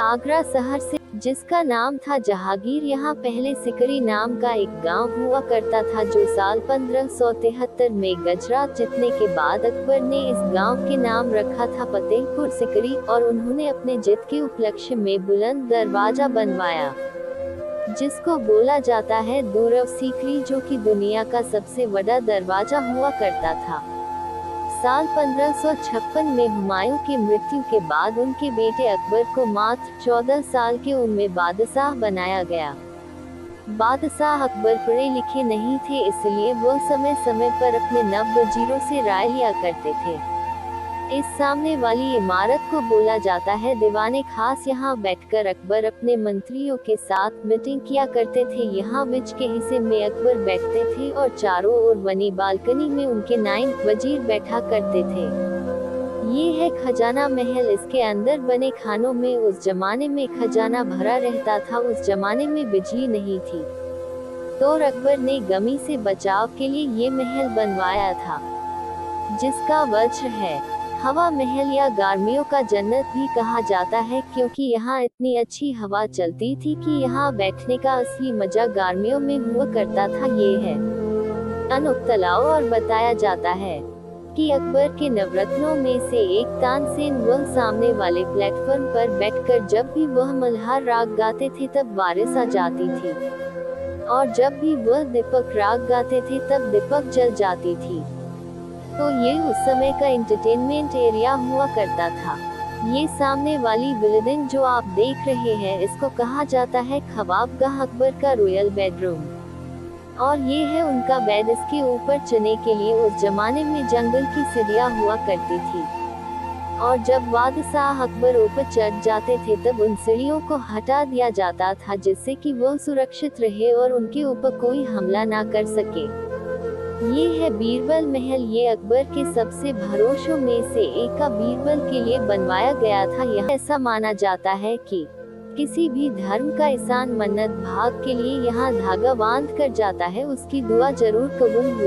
आगरा शहर से, जिसका नाम था जहांगीर, यहाँ पहले सिकरी नाम का एक गांव हुआ करता था जो साल 1573 में गजरात जीतने के बाद अकबर ने इस गांव के नाम रखा था फतेहपुर सिकरी, और उन्होंने अपने जीत के उपलक्ष्य में बुलंद दरवाजा बनवाया जिसको बोला जाता है दूरव सीकरी, जो कि दुनिया का सबसे बड़ा दरवाजा हुआ करता था। साल 1556 में हुमायूं की मृत्यु के बाद उनके बेटे अकबर को मात्र 14 साल की उम्र में बादशाह बनाया गया। बादशाह अकबर पढ़े लिखे नहीं थे, इसलिए वह समय समय पर अपने नव वजीरों से राय लिया करते थे। इस सामने वाली इमारत को बोला जाता है दीवाने खास। यहाँ बैठकर अकबर अपने मंत्रियों के साथ मीटिंग किया करते थे। यहाँ बीच के हिस्से में अकबर बैठते थे और चारों ओर बनी बालकनी में उनके नायब वजीर बैठा करते थे। ये है खजाना महल। इसके अंदर बने खानों में उस जमाने में खजाना भरा रहता था। उस जमाने में बिजली नहीं थी, तो अकबर ने गर्मी से बचाव के लिए ये महल बनवाया था, जिसका वजह है हवा महल या गर्मियों का जन्नत भी कहा जाता है, क्योंकि यहाँ इतनी अच्छी हवा चलती थी कि यहाँ बैठने का असली मजा गर्मियों में हुआ करता था। ये है अनुक्तलाओ, और बताया जाता है कि अकबर के नवरत्नों में से एक तानसेन, वह सामने वाले प्लेटफॉर्म पर बैठकर जब भी वह मल्हार राग गाते थे तब बारिश आ जाती थी, और जब भी वह दीपक राग गाते थे तब दीपक जल जाती थी। तो ये उस समय का एंटरटेनमेंट एरिया हुआ करता था। ये सामने वाली बिल्डिंग जो आप देख रहे हैं, इसको कहा जाता है ख्वाबगाह, अकबर का रॉयल बेडरूम, और ये है उनका बेड। इसके ऊपर चढ़ने के लिए उस जमाने में जंगल की सीढ़ियां हुआ करती थी, और जब बादशाह अकबर ऊपर चढ़ जाते थे तब उन सीढ़ियों को हटा दिया जाता था, जिससे कि वह सुरक्षित रहे और उनके ऊपर कोई हमला ना कर सके। ये है बीरबल महल। ये अकबर के सबसे भरोसों में से एक का बीरबल के लिए बनवाया गया था। यह ऐसा माना जाता है कि किसी भी धर्म का इंसान मन्नत भाग के लिए यहाँ धागा बांध कर जाता है, उसकी दुआ जरूर कबूल हुई।